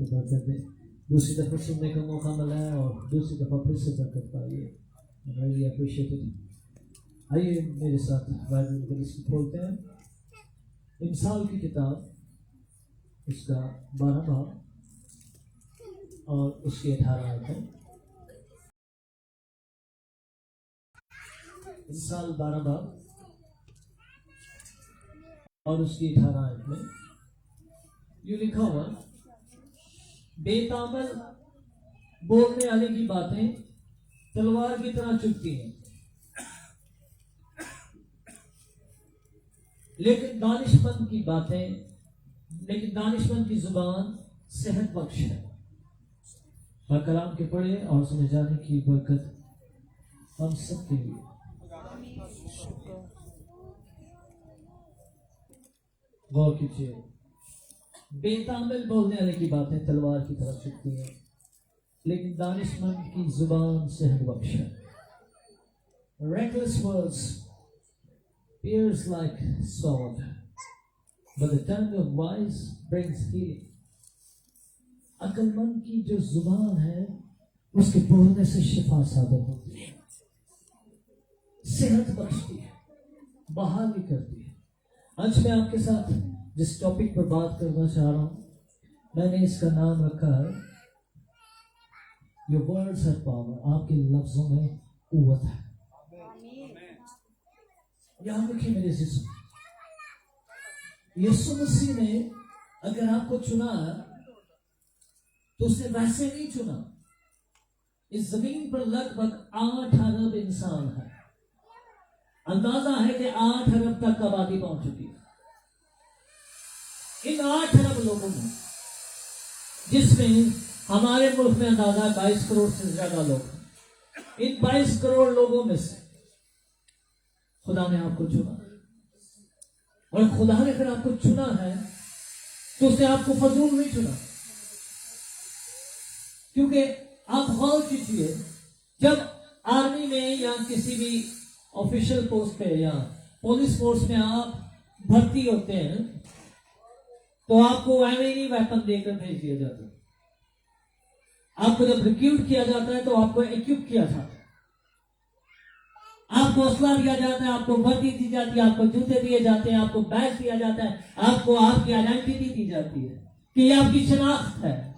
आपको बरकत दे। दूसरी दफ़ा सुनने का मौका मिला है और दूसरी दफ़ा फिर से बरकत पाइए। Really appreciate it. आइए मेरे साथ बाइबल मुक़द्दस को खोलते हैं। इमसाल की किताब उसका 12 बाब और उसकी 18 आयत है। इमसाल 12 बाब और उसकी 18 आयत में यूं लिखा हुआ, बेतामल बोलने वाले की बातें तलवार की तरह चुभती हैं, लेकिन दानिशमंद की जुबान सेहत बख्श है। और कलाम के पढ़े और सुने जाने की बरकत हम सब के लिए। गौर कीजिए, बेतामल बोलने वाले की बातें तलवार की तरह चुभती हैं, लेकिन दानिशमंद की जुबान सेहत बख्श है। Reckless words pierce like sword, but the tongue of wise brings healing. अक्लमंद की जो जुबान है उसके बोलने से शिफा साबित होती है, सेहत बख्शती है, बहाली करती है। आज मैं आपके साथ जिस टॉपिक पर बात करना चाह रहा हूं, मैंने इसका नाम रखा है Your words have power। आपके लफ्जों में कुव्वत है। याद रखिए मेरे यीशु मसीह ने अगर आपको चुना तो उसने वैसे नहीं चुना। इस जमीन पर लगभग 8 अरब इंसान है। अंदाजा है कि 8 अरब तक आबादी पहुंच चुकी है। इन 8 अरब लोगों में, जिसमें हमारे मुल्क में अंदाजा 22 करोड़ से ज्यादा लोग हैं, इन 22 करोड़ लोगों में से खुदा ने आपको चुना। और खुदा ने अगर आपको चुना है तो उसने आपको फजूल नहीं चुना। क्योंकि आप गौर कीजिए, जब आर्मी में या किसी भी ऑफिशियल पोस्ट पे या पुलिस फोर्स में आप भर्ती होते हैं तो आपको एमएनी वेपन देकर भेज दिया जाता है। आपको जब रिक्रूट किया जाता है तो आपको इक्विप किया जाता है, आपको असला दिया जाता है, आपको वर्दी दी जाती है, आपको जूते दिए जाते हैं, आपको बैग दिया जाता है, आपको आपकी आइडेंटिटी दी जाती है कि ये आपकी शनाख्त है।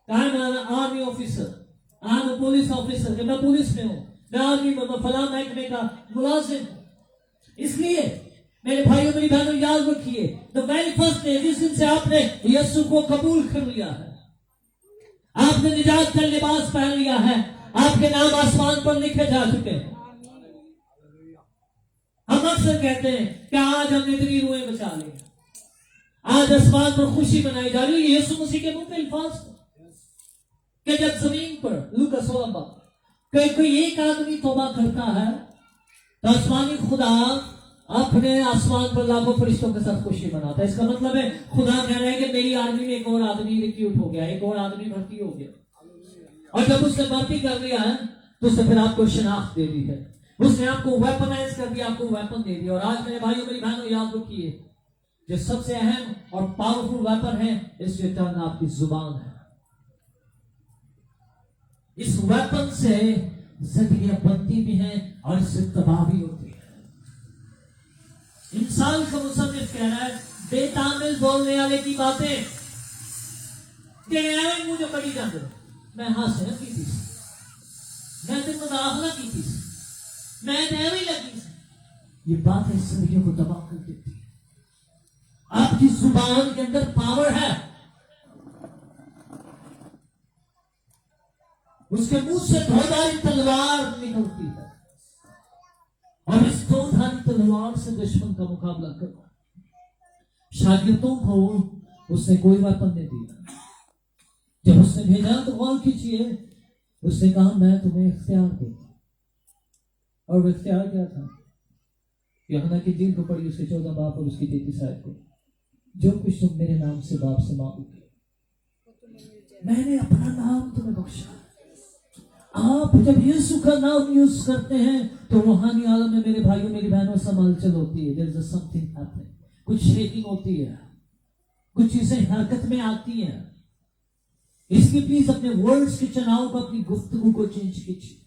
Army officer, I am police officer, मैं पुलिस में हूं, मैं आर्मी में, मैं फलां महकमे का मुलाजिम हूं। इसलिए मेरे भाइयों मेरी बहनों याद रखिए, द वेरी फर्स्ट डे, जिस दिन से आपने यीशु को कबूल कर लिया है, आपने निजात का लिबास पहन लिया है, आपके नाम आसमान पर लिखे जा चुके हैं। हम अक्सर कहते हैं कि आज हमने इतनी रूहें बचा ली, आज आसमान पर खुशी मनाई जा रही है। यीशु मसीह के मुंह पे अल्फाज कि जब जमीन पर लूका 16 कोई एक आदमी तौबा करता है तो आसमानी खुदा अपने आसमान पर लाखों फरिश्तों के साथ खुशी मनाता है। इसका मतलब है खुदा कह रहा है कि मेरी आर्मी में एक और आदमी रिक्रूट हो गया, एक और आदमी भर्ती हो गया। और जब उसने भर्ती कर लिया है तो उसने फिर आपको शनाख्त दे दी है, उसने आपको वेपनाइज कर दिया, आपको वेपन दे दिया। और आज मेरे भाइयों मेरी बहनों याद रखिए, जो सबसे अहम और पावरफुल वेपन है इस टर्न आपकी जुबान है। इस वेपन से जिंदगियां बनती भी हैं और इससे तबाही होती है। इंसान का मुसन्निफ कह रहा है, बेतामिल बोलने वाले की बातें मुझे पड़ी जाते, मैं हासिल की थी, मैं तो मुदाखला की थी, मैं नहीं लगी। ये बातें जिंदगी को तबाह कर देती है। आपकी जुबान के अंदर पावर है, उसके मुंह से धोधारी तलवार निकलती है और इस धोधारी तलवार से दुश्मन का मुकाबला करना। शागिर्दों को उसने कोई वेपन नहीं दिया। जब उसने भेजा तो गौर कीजिए, उसने कहा मैं तुम्हें इख्तियार दूंगा। और वो इख्तियार क्या था? यूहन्ना की इंजील को पढ़ी, उसके 14 बाब और उसकी 33 आयत को, जो कुछ तुम मेरे नाम से बाप से मांगोगे मैंने अपना नाम तुम्हें बख्शा। आप जब यीशु का नाम यूज करते हैं तो रूहानी आलम में मेरे भाइयों मेरी बहनों से हलचल होती है। There is something happening, कुछ शेकिंग होती है, कुछ चीजें हरकत में आती हैं। इसलिए प्लीज अपने वर्ड्स के चुनाव को, अपनी गुफ्तगू को चेंज कीजिए।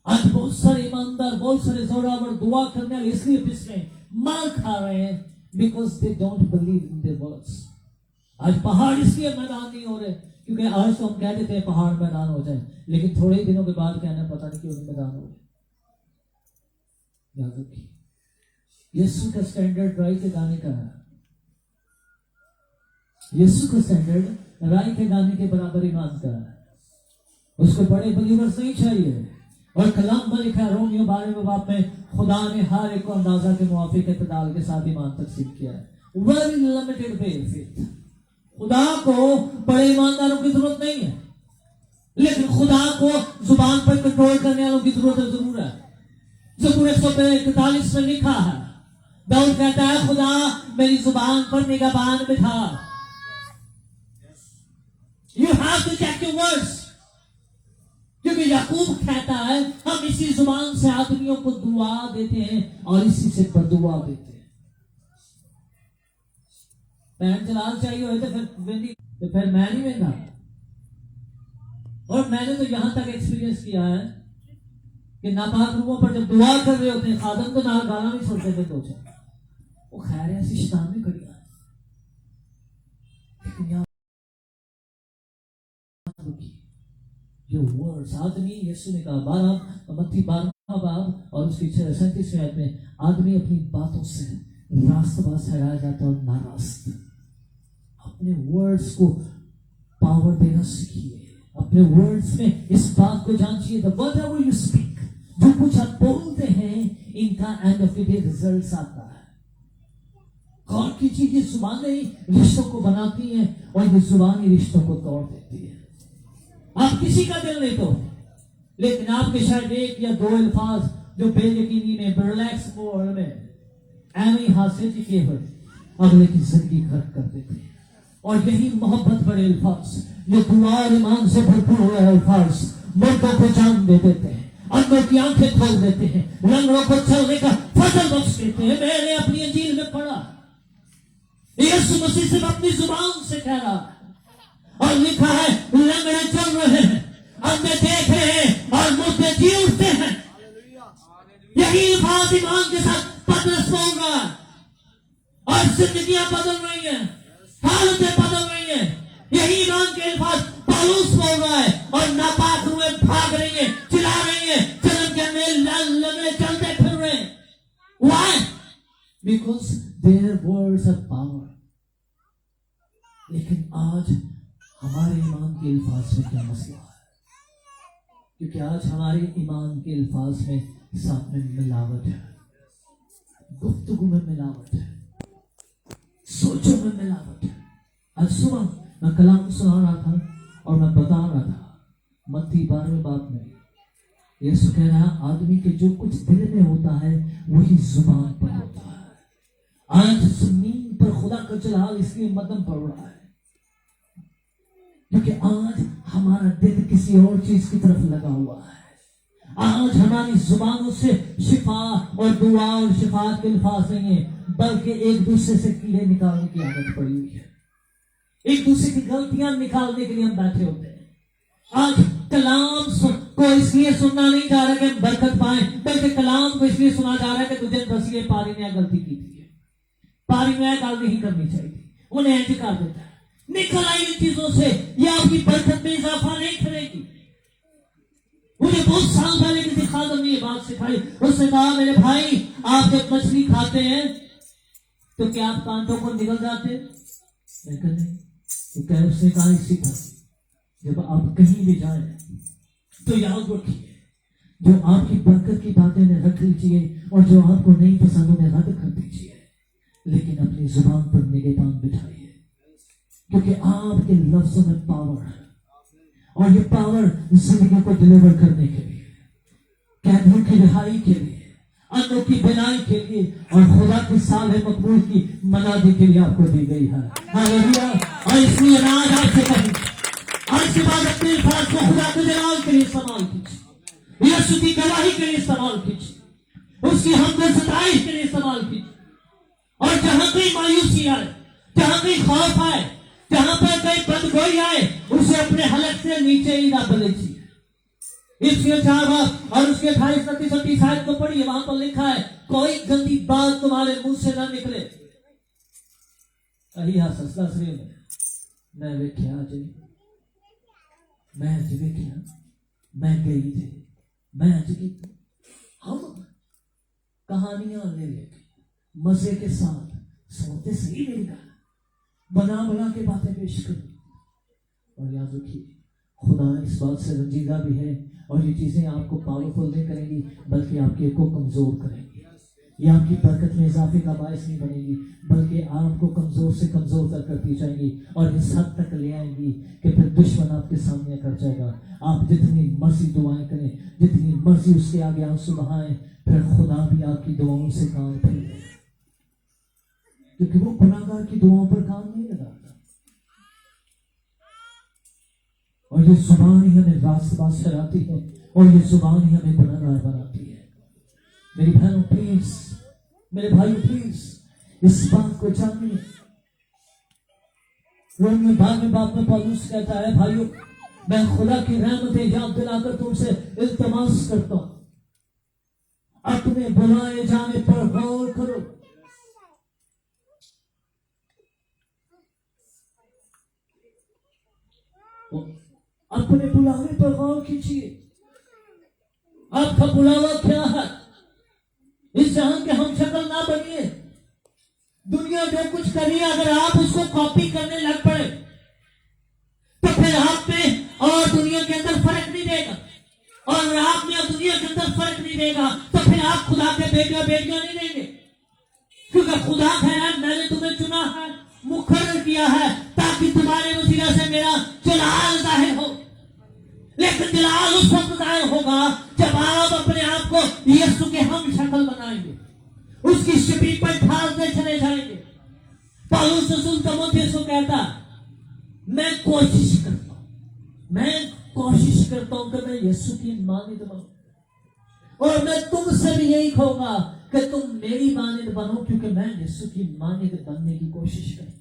आज बहुत सारे ईमानदार, बहुत सारे जोरावर दुआ करने वाले इसलिए पिछले मार खा रहे हैं because they don't believe in their words. आज पहाड़ इसलिए मैदान नहीं हो रहे क्योंकि आज तो हम कह देते हैं पहाड़ मैदान हो जाए, लेकिन थोड़े ही दिनों के बाद कहना पता नहीं क्यों मैदान हो गए। याद रखिए, यीशु का स्टैंडर्ड राय के गाने का है। यीशु का स्टैंडर्ड राय के गाने के बराबर ईमान का है। उसको बड़े बिलीवर्स नहीं चाहिए। और कलाम में लिखा है रोमियो 12वें बाब में, खुदा ने हर एक को अंदाजा के मुआफिक इत्तेदाल के साथ ईमान तकसीम किया है। Very limited faith. खुदा को बड़े ईमानदारों की जरूरत नहीं है, लेकिन खुदा को जुबान पर कंट्रोल करने वालों की जरूरत जरूर है। ज़बूर 141 में लिखा है, दाऊद कहता है खुदा मेरी जुबान पर निगहबान बिठा। You have to check your words, क्योंकि याकूब कहता है हम इसी जुबान से आदमियों को दुआ देते हैं और इसी से बददुआ देते हैं। पैन चलाल चाहिए हो तो फिर मैं नहीं वेंदा। और मैंने तो यहां तक एक्सपीरियंस किया है कि नापाक रूहों पर जब दुआ कर रहे होते हैं खादम तो नाल गाना भी सुनते थे। दो वो खैर ऐसी शैतान भी खड़ी है, लेकिन यहाँ जो वर्ड्स आदमी, यीशु ने कहा मत्ती 12वां बाब और उसकी 37 आयत में, आदमी अपनी बातों से रास्तबाज ठहराया जाता है और नाराज। अपने वर्ड्स को पावर देना सीखिए। अपने वर्ड्स में इस बात को जांचिए, द व्हाटएवर यू स्पीक, जो कुछ आप बोलते हैं इनका end of the day result आता है। गौर कीजिए, ये जुबान ही रिश्तों को बनाती है और ये जुबान ही रिश्तों को तोड़ देती है। आप किसी का दिल नहीं तोड़ते, लेकिन आपके शायद एक या दो अल्फाज जो बेयकीनी में, बरलैक्स मोड में ऐਵੇਂ हासिल किए हुए अगले की जिंदगी खर्च कर देते हैं। और यही मोहब्बत बड़े अल्फाज, ये दुआ और ईमान से भरपूर हुए अल्फाज मुर्दों को जान दे देते हैं, अंधों की आंखें खोल देते हैं, लंगड़ों को चलने का फजल बख्श देते हैं। मैंने अपनी अंजील में पढ़ा, यीशु मसीह सिर्फ अपनी जुबान से कह रहा है और लिखा है लंगड़े चल रहे हैं, अंधे देख रहे हैं और मुर्दे जी उठते हैं। यही अल्फाज ईमान के साथ पतरस बोल रहा है और जिंदगियां बदल रही हैं, हालतें बदल रही हैं। यही ईमान के अल्फाज पौलुस बोल रहा है और नापाक रूहें भाग रही हैं, चिल्ला रही हैं, जन्म के लंगड़े चलते फिर रहे हैं। Why? Because their words have power. लेकिन आज हमारे ईमान के अल्फाज में क्या मसला है? क्योंकि आज हमारे ईमान के अल्फाज में साथ में मिलावट है, गुफ्तगू में मिलावट है, सोचों में मिलावट है। आज सुबह मैं कलाम सुना रहा था और मैं बता रहा था मत्ती 12वें बाब में यीशु कह रहा है आदमी के जो कुछ दिल में होता है वही जुबान पर होता है। आज जमीन पर खुदा का जलाल इसलिए मदम पड़ रहा है क्योंकि आज हमारा दिल किसी और चीज की तरफ लगा हुआ है। आज हमारी जुबानों से शिफा और दुआ और शिफात के अल्फाज नहीं है, बल्कि एक दूसरे से कीड़े निकालने की आदत पड़ी हुई है। एक दूसरे की गलतियां निकालने के लिए हम बैठे होते हैं। आज कलाम को इसलिए सुनना नहीं जा रहा कि हम बरकत पाए, बल्कि कलाम को इसलिए सुना जा रहा है कि तुझे बस ये पारी ने गलती की थी, पारी में गल नहीं करनी चाहिए, उन्हें ऐसे कर देता है। निकल आई इन चीजों से, ये आपकी बरकत में इजाफा नहीं करेगी। मुझे बहुत साल पहले किसी खादम ने ये बात सिखाई। उसने कहा मेरे भाई आप जब मछली खाते हैं तो क्या आप कांटों को निकल जाते? मैं कहा नहीं। तो क्या उसने कहा इसी तरह जब आप कहीं भी जाए तो याद रखिए जो आपकी बरकत की बातें ने रख लीजिए और जो आपको नहीं पसंद उन्हें रद्द कर दीजिए, लेकिन अपनी जुबान पर निगहबान बिठाइए, क्योंकि आपके लफ्जों में पावर है और ये पावर जिंदगी को डिलीवर करने के लिए, कैदियों की रिहाई के लिए, अन्नों की बिनाई के लिए और खुदा की साल मकबूल की मनादी के लिए आपको दी गई है। हालेलुया। और इसलिए आज आपसे कहूं, आज के बाद अपने अल्फाज को खुदा के जलाल के लिए इस्तेमाल कीजिए, यीशु की गवाही के लिए इस्तेमाल कीजिए, उसकी हमद सताइश के लिए इस्तेमाल कीजिए। और जहां कहीं मायूसी आए, जहां कहीं खौफ आए, जहां पर कहीं बदगोई आए, उस अपने हलक से नीचे ही ना बलिए। इसके 4 बात और उसके 28, 29, 30 आयत को पढ़िए, वहां पर लिखा है कोई गंदी बात तुम्हारे मुंह से ना निकले। अही हसला श्री मैं वेख्या जी, मैं अज वेख्या, मैं गई थी, मैं अज की। हम कहानियां ले लेके मजे के साथ सुनते सही मेरी गाना, बना बना के बातें पेश करो। और याद रखिए खुदा इस बात से रंजीदा भी है, और ये चीजें आपको पावरफुल नहीं करेंगी बल्कि आपके को कमजोर करेंगी। ये आपकी बरकत में इजाफे का बायस नहीं बनेगी बल्कि आपको कमजोर से कमजोर तक करती जाएंगी और इस हद तक ले आएंगी कि फिर दुश्मन आपके सामने कर जाएगा। आप जितनी मर्जी दुआएं करें, जितनी मर्जी उसके आगे आंसू बहाएं, फिर खुदा भी आपकी दुआओं से काम करेगा, क्योंकि वो गुनाहगार की दुआओं पर काम नहीं लगाता। और ये जुबान ही हमें रास्तबाज कराती है, और ये जुबान ही हमें गुनाहगार बनाती है। मेरी बहनों प्लीज, मेरे भाई प्लीज इस बात को जानिए। रोमियो 12वें बाब में पौलुस कहता है, भाइयों मैं खुदा की रहमतें याद दिलाकर तुमसे इल्तिमास करता हूं, अपने बुलाए जाने पर गौर करो। अपने बुलावे पर गौर कीजिए। आपका बुलावा क्या है? इस जहां के हम शक्ल ना बनिए। दुनिया जो कुछ करी, अगर आप उसको कॉपी करने लग पड़े तो फिर आप में और दुनिया के अंदर फर्क नहीं देगा, और आप में और दुनिया के अंदर फर्क नहीं देगा तो फिर आप खुदा के बेटियां नहीं देंगे। क्योंकि खुदा कह रहा है मैंने तुम्हें चुना है, मुकर्रर किया है ताकि तुम्हारे वसीला से मेरा जलाल जाहिर हो। लेकिन जलाल उस वक्त जाहिर होगा जब आप अपने आप को यीशु के हम शक्ल बनाएंगे, उसकी शबीह पर ढालते चले जाएंगे। पौलुस रसूल तीमुथियुस को कहता मैं कोशिश करता हूं कि मैं यीशु की मानिंद बनूं, और मैं तुमसे भी यही कहूंगा कि तुम मेरी मानिंद बनो, क्योंकि मैं यीशु की मानिंद बनने की कोशिश करूं।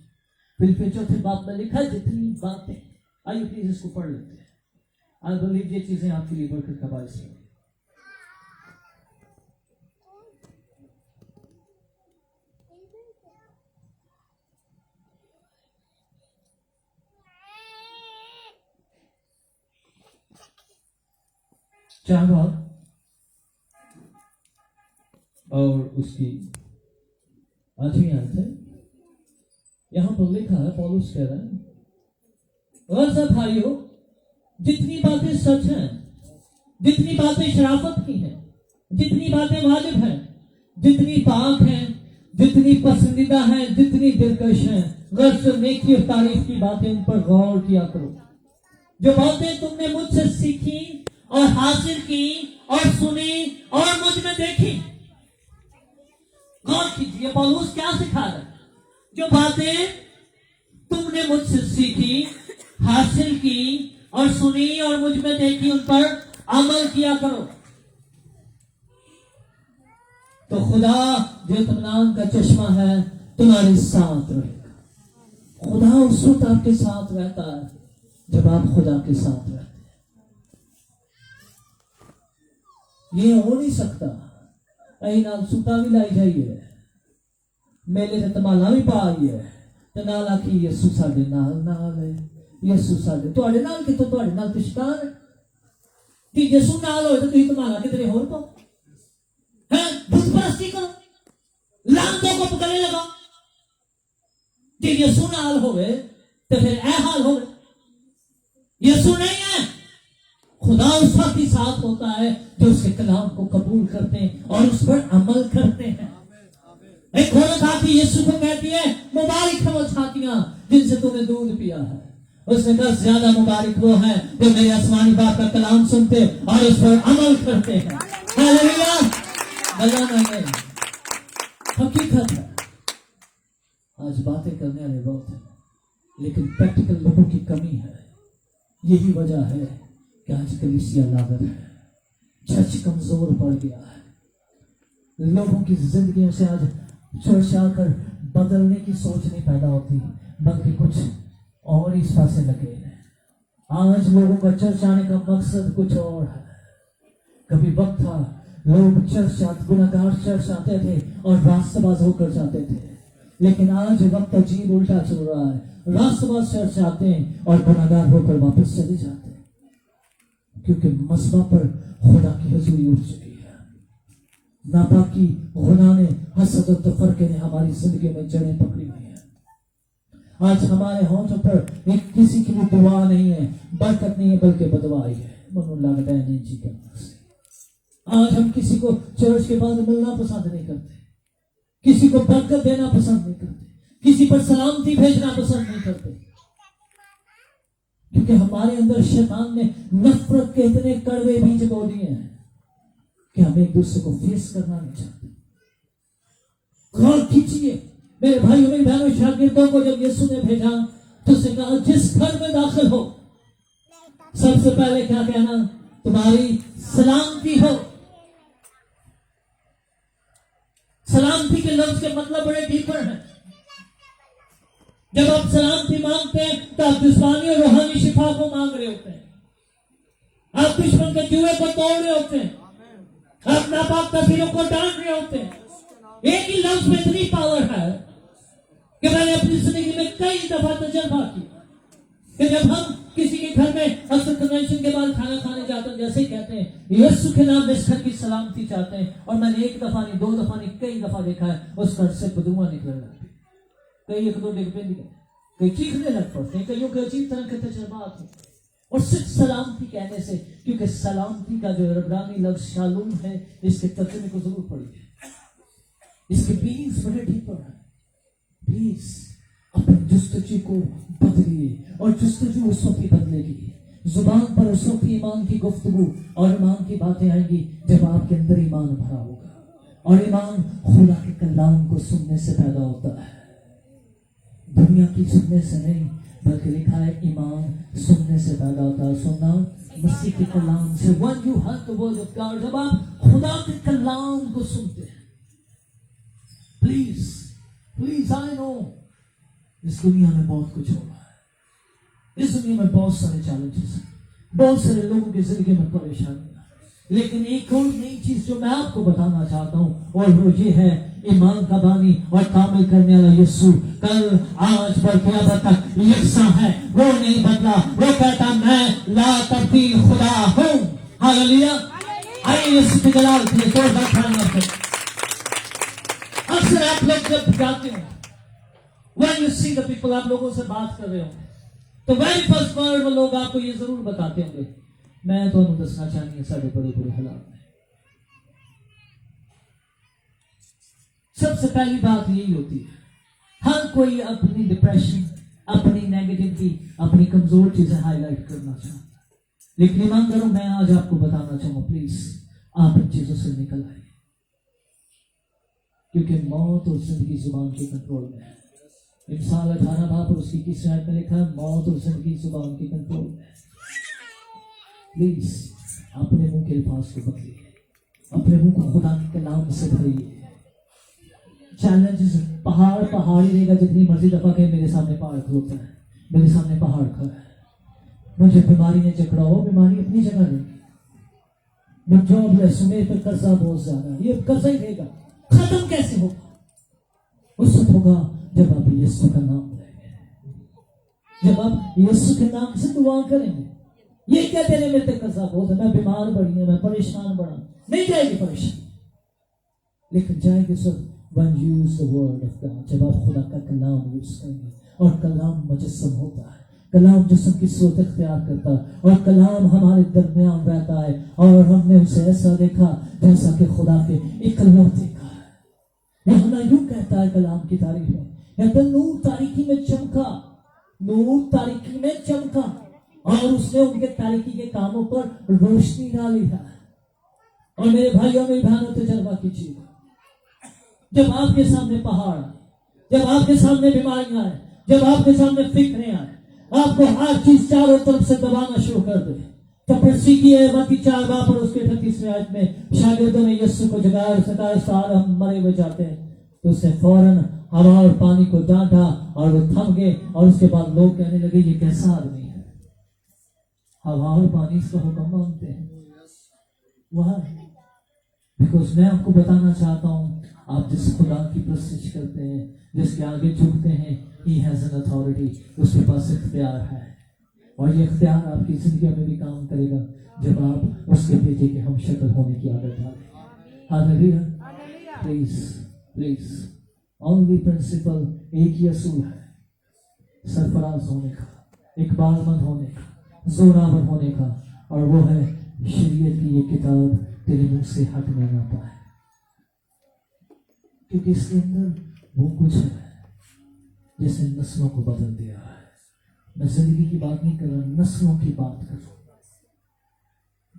फिलिप्पियों 4 बाब में लिखा जितनी बातें, आइए प्लीज इसको पढ़ लेते हैं। आई बिलीव ये चीजें आपके लिए बरकत का बायस है। चार बाब और उसकी 8वीं आयत है। यहां पर लिखा है, पौलुस कह रहा है, और सब भाइयों जितनी बातें सच हैं, जितनी बातें शराफत की हैं, जितनी बातें वाजिब हैं, जितनी पाक हैं, जितनी पसंदीदा हैं, जितनी दिलकश हैं, गर्ज नेकी और तारीफ की बातें, उन पर गौर किया करो। जो बातें तुमने मुझसे सीखी और हासिल की और सुनी और मुझ में देखी, गौर कीजिए पौलुस क्या सिखा रहा है। जो बातें तुमने मुझसे सीखी, हासिल की और सुनी और मुझ में देखी, उन पर अमल किया करो, तो खुदा जो इत्मीनान का चश्मा है तुम्हारे साथ रहेगा। खुदा उस वक्त आपके साथ रहता है जब आप खुदा के साथ रहते हैं। ये हो नहीं सकता अही नाल सुता भी लाई जाइए, मेले ते तमाला भी पा आइए ते नाल आखी यीशु साडे नाल है, यीशु साडे तुहाडे नाल कि तुहाडे नाल ते शैतान है। कि यीशु नाल होए तो तुसीं तमाला किधरे होर पाओ हैं, बुत परस्ती करो, लांतों को गले लगाओ। जे यीशु नाल होवे तो फिर ए हाल होवे। यीशु नहीं है, खुदा उस वक्त ही साथ होता है जो उसके कलाम को कबूल करते हैं और उस पर अमल करते हैं। एक औरत आती यीशु को कहती है, मुबारक है वो छातियां जिनसे तूने दूध पिया है। उसने कहा ज्यादा मुबारक वो है जो मेरे आसमानी बाप का कलाम सुनते और उस पर अमल करते हैं। हालेलुया, गलाना नहीं, हकीकत है। आज बातें करने वाले बहुत हैं, लेकिन प्रैक्टिकल लोगों की कमी है। यही वजह है कि आज कलीसिया लागत है, चर्च कमजोर पड़ गया है। लोगों की जिंदगियों से आज चर्च आकर बदलने की सोच नहीं पैदा होती, बल्कि कुछ और इस पासे लगे हैं। आज लोगों का चर्च आने का मकसद कुछ और है। कभी वक्त था लोग चर्च गुनाहगार चर्च आते थे और रास्तबाज होकर जाते थे, लेकिन आज वक्त अजीब उल्टा चल रहा है। रास्तबाज चर्च आते हैं और गुनाहगार होकर वापस चले जाते हैं, क्योंकि मसबा पर खुदा की हजूरी उठ चुकी है। नापाकी गुनाह ने, हसद और तफरके ने हमारी जिंदगी में जड़ें पकड़ी हुई हैं। आज हमारे होठों पर एक किसी की भी दुआ नहीं है, बरकत नहीं है, बल्कि बदवाई है। मनुल्लाह नहीं जी करना से आज हम किसी को चर्च के बाद मिलना पसंद नहीं करते, किसी को बरकत देना पसंद नहीं करते, किसी पर सलामती भेजना पसंद नहीं करते, क्योंकि हमारे अंदर शैतान ने नफरत के इतने कड़वे बीज बो दिए हैं कि हम एक दूसरे को फेस करना नहीं चाहते। गौर कीजिए मेरे भाइयों मेरी बहनों, शागिर्दों को जब यीशु ने भेजा तो उसने कहा जिस घर में दाखिल हो सबसे पहले क्या कहना, तुम्हारी सलामती हो। सलामती के लफ्ज के मतलब बड़े डीपर हैं। जब आप सलामती मांगते हैं तो आप जिस्मानी और रूहानी शिफा को मांग रहे होते हैं, आप दुश्मन के जुए को तोड़ रहे होते हैं, आप नापाक तस्वीरों को डांट रहे होते हैं। एक ही लफ्ज में इतनी पावर है कि मैंने अपनी जिंदगी में कई दफा तजर्बा किया कि जब हम किसी के घर में अक्सर कन्वेंशन के बाद खाना खाने जाते हैं, जैसे ही कहते हैं यीशु के नाम में इस घर की सलामती चाहते हैं, और मैंने एक दफा नहीं, दो दफा नहीं, कई दफा देखा है उस घर से बदुआ निकलने लगती, कई एक दो डिग पे निकले, कई चीखने लग पड़ते हैं, कईयों के अजीब तरह के तजर्बात होते हैं। और सिर्फ सलामती कहने से, क्योंकि सलामती का जो इब्रानी लफ्ज शालूम है, इसके तर्जुमे को जरूर पढ़िए, इसके मीनिंग्स बड़े डीपर हैं। प्लीज अपने जुस्तजू को बदलिए, और जुस्तजू उस वक्त ही बदलेगी, जुबान पर उस वक्त ईमान की गुफ्तगू और ईमान की बातें आएंगी जब आपके अंदर ईमान भरा होगा। और ईमान खुदा के कलाम को सुनने से पैदा होता है, दुनिया की सुनने से नहीं, बल्कि लिखा है ईमान सुनने से पैदा होता है। सुनना मसीह के कलाम से। When you heard the word of God, जब आप खुदा के कलाम को सुनते हैं, प्लीज आई नो इस दुनिया में बहुत कुछ हो रहा है, इस दुनिया में बहुत सारे चैलेंजेस हैं, बहुत सारे लोगों की जिंदगी में परेशानियां, लेकिन एक और नई चीज जो मैं आपको बताना चाहता हूं, और वो ये है ईमान का बानी और कामिल करने वाला यीशु कल आज बल्कि अब तक यकसा है, वो नहीं बदला। वो कहता मैं ला तब्दील खुदा हूं। हालेलुया। आइए यीशु की जलाल के लिए जोरदार तालियां बजाएं। अक्सर आप लोग जब जाते हो, when you see the people, आप लोगों से बात कर रहे हो, तो वेरी फर्स्ट वर्ड वो लोग आपको ये जरूर बताते होंगे, मैं तो दसना चाहनी साढ़े बड़े बुरे हालात में। सबसे पहली बात यही होती है, हर कोई अपनी डिप्रेशन, अपनी नेगेटिविटी, अपनी कमजोर चीजें हाईलाइट करना चाहता है, लेकिन ईमान करो मैं आज आपको बताना चाहूंगा, प्लीज आप इन चीजों से निकल आइए, क्योंकि मौत और जिंदगी जुबान के कंट्रोल में है। इंसान 18 बाप और उसकी 21 आयत में लिखा है मौत और जिंदगी जुबान के कंट्रोल में है। प्लीज अपने मुंह के अल्फाज को बदलिए, अपने मुंह को खुदा के कलाम से भरिए। चैलेंजेस पहाड़ ही रहेगा, जितनी मर्जी दफा कहे मेरे सामने पहाड़ खड़ोता है, मेरे सामने पहाड़ खड़ा है, मुझे बीमारी ने जकड़ा हो, बीमारी अपनी जगह नहीं, मैं जॉबलेस, मेरे पर कर्जा बहुत ज्यादा है, ये कर्जा ही रहेगा, खत्म कैसे होगा? उस वक्त होगा जब आप यीशु का नाम लेंगे, जब आप यीशु के नाम से दुआ करेंगे। ये कहते हैं मेरे पे कर्जा बहुत है, मैं बीमार पड़ी हूं, मैं परेशान पड़ा, नहीं जाएगी परेशानी, लेकिन जाएगी सब when you use the word of God, जब आप खुदा का कलाम यूज करेंगे, और कलाम मुजस्सम होता है, कलाम जिस्म की सूरत इख्तियार करता है, और कलाम हमारे दरमियान रहता है, और हमने उसे ऐसा देखा जैसा कि खुदा के इकलौते का है। यूहन्ना यूं कहता है कलाम की तारीफ में, कहता नूर तारीकी में चमका, नूर तारीकी में चमका, और उसने उनके तारीकी के कामों पर रोशनी डाली है। और मेरे भाइयों मेरी बहनों तजर्बा कीजिए, जब आपके सामने पहाड़ आए, जब आपके सामने बीमारियां आए, जब आपके सामने फिक्रें आए, आपको हर चीज चारों तरफ से दबाना शुरू कर दे, तो फिर सीखिए मत्ती 4 बाप और उसके 38वें आयत में शागिर्दों ने यीशु को जगाया, उसने कहा साल हम मरे हुए जाते हैं, तो उसने फौरन हवा और पानी को डांटा और वो थम गए, और उसके बाद लोग कहने लगे ये कैसा आदमी है, हवा और पानी इसका हुक्म मानते हैं। वह बिकॉज मैं आपको बताना चाहता हूँ, आप जिस खुदा की प्रस्तुति करते हैं, जिसके आगे झुकते हैं, he has an authority, उसके पास इख्तियार है, और ये इख्तियार आपकी जिंदगी में भी काम करेगा जब आप उसके बेटे के हम शक्ल होने की आदत डालें। हालेलुया। प्लीज ओनली प्रिंसिपल एक ही असूल है, सरफराज होने का, इकबालमंद होने का, जोरावर होने का, और वो है शरीयत की ये किताब तेरे मुंह से हटने ना पाए, क्योंकि इसके अंदर वो कुछ है जिसने नस्लों को बदल दिया है। मैं जिंदगी की बात नहीं कर रहा, नस्लों की बात कर रहा हूं।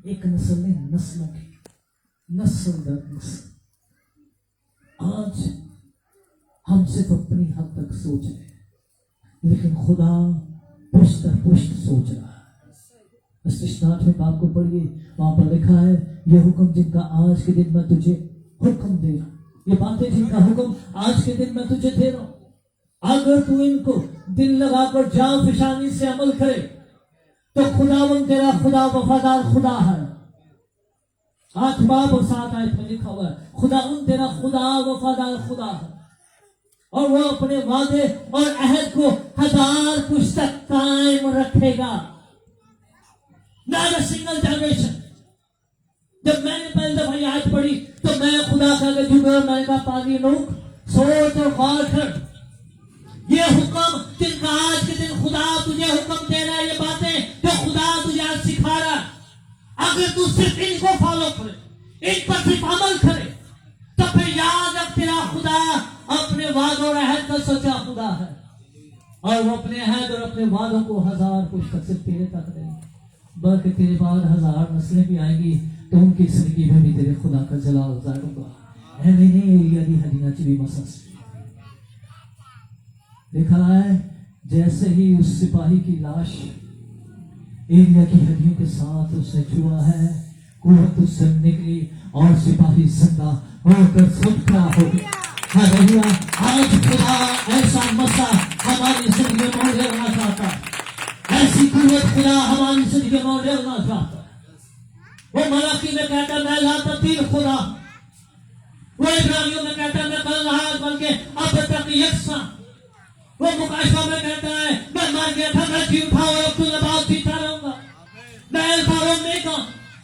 एक नस्ल नहीं, नस्लों की, नस्ल दर नस्ल। आज हम सिर्फ अपनी हद तक सोच रहे हैं, लेकिन खुदा पुष्ट दर पुष्ट सोच रहा है। इस्तिश्नात में बात को पढ़िए, वहां पर लिखा है, ये हुक्म जिनका आज के दिन मैं तुझे हुक्म दे रहा हूं, ये बातें जिनका हुक्म आज के दिन मैं तुझे दे रहा हूं, अगर तू इनको दिल लगाकर जान फिशानी से अमल करे तो खुदावंद तेरा खुदा वफादार खुदा है। 8 बाब और 7 आयत में लिखा हुआ है, खुदावंद तेरा खुदा वफादार खुदा है, और वो अपने वादे और अहद को 1000 पुश्त तक कायम रखेगा। Not a single generation। जब मैंने पहली दफा ये आयत पढ़ी तो मैं खुदा का झुका, मैंने कहा पानी लोग सोच और गौर कर, ये हुक्म जिनका आज के दिन खुदा तुझे हुक्म दे रहा है, ये बातें जो खुदा तुझे आज सिखा रहा है, अगर तू सिर्फ इनको फॉलो करे, इन पर सिर्फ अमल करे, तो फिर याद रख तेरा खुदा अपने वादों और अहद का सच्चा खुदा है, और वो अपने अहद और अपने वादों को 1000 पुश्त तक सिर्फ तेरे तक नहीं, बल्कि तेरे बाद 1000 नस्लें भी आएंगी तो उनकी जिंदगी में भी तेरे खुदा का जलाल जाहिर होगा। नहीं यदि हदीना चली मसस लिखा है, जैसे ही उस सिपाही की लाश एलिया की हड्डियों के साथ उसने छुआ है, कुव्वत उससे निकली और सिपाही जिंदा होकर खुद खड़ा हो गया। हालेलुया। आज खुदा ऐसा मसा हमारी जिंदगी में मौजूद चाहता है, ऐसी कुव्वत खुदा हमारी जिंदगी में मौजूद चाहता है। वो मलाकी में कहता है, मैं लाता तीन खुदा, वो इब्रानियों में कहता है, मैं कल रहा बल्कि अब तक यकसा, वो मुकाशवा में कहता है, मैं मर गया था, मैं जी उठा और अब तुझे बात जीता रहूंगा। मैं अल्फा और ओमेगा।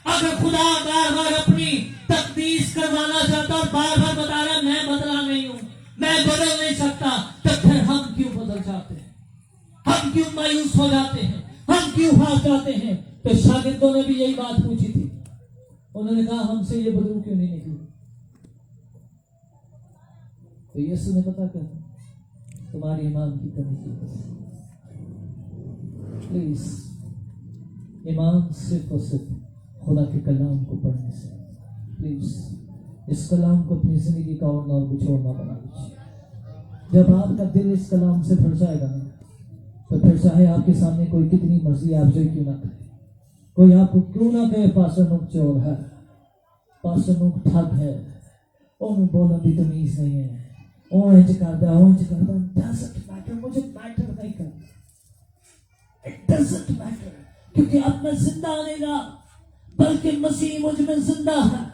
अगर खुदा बार बार अपनी तकदीस करवाना चाहता और बार बार बता रहा मैं बदला नहीं हूं, मैं बदल नहीं सकता, तो फिर हम क्यों बदल जाते हैं, हम क्यों मायूस हो जाते हैं, हम क्यों हार जाते हैं? तो शागिर्दों ने भी यही बात पूछी थी, उन्होंने कहा हमसे ये बदलू क्यों नहीं निकली? तो यीशु ने पता कर तुम्हारी ईमान की कमी की वजह से। प्लीज ईमान सिर्फ और सिर्फ खुदा के कलाम को पढ़ने से। प्लीज इस कलाम को अपनी जिंदगी का और कुछ और ना बना दीजिए। जब आपका दिल इस कलाम से भर जाएगा ना, तो फिर चाहे आपके सामने कोई कितनी मर्जी आप जो क्यों ना करे, कोई आपको क्यों ना कहे पास्टर नुक चोर है, पास्टर नुक ठग है, ओम बोलना भी तमीज नहीं है, ओंज करता डजंट मैटर, मुझे मैटर नहीं करता, इट डजंट मैटर, क्योंकि अब मैं जिंदा नहीं रहा, बल्कि मसीह मुझ में जिंदा है,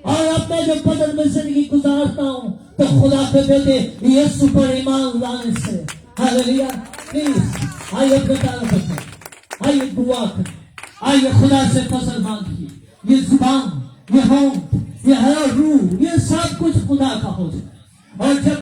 और अब मैं जो बदन में जिंदगी गुजारता हूं तो खुदा के बेटे यीशु पर ईमान लाने से। हालेलुया। प्लीज आइए बताओ, आइए दुआ करें, आइए खुदा से फसल मांगिए, ये जुबान, ये होंठ, ये हर रूह, ये सब कुछ खुदा का हो जाए। और जब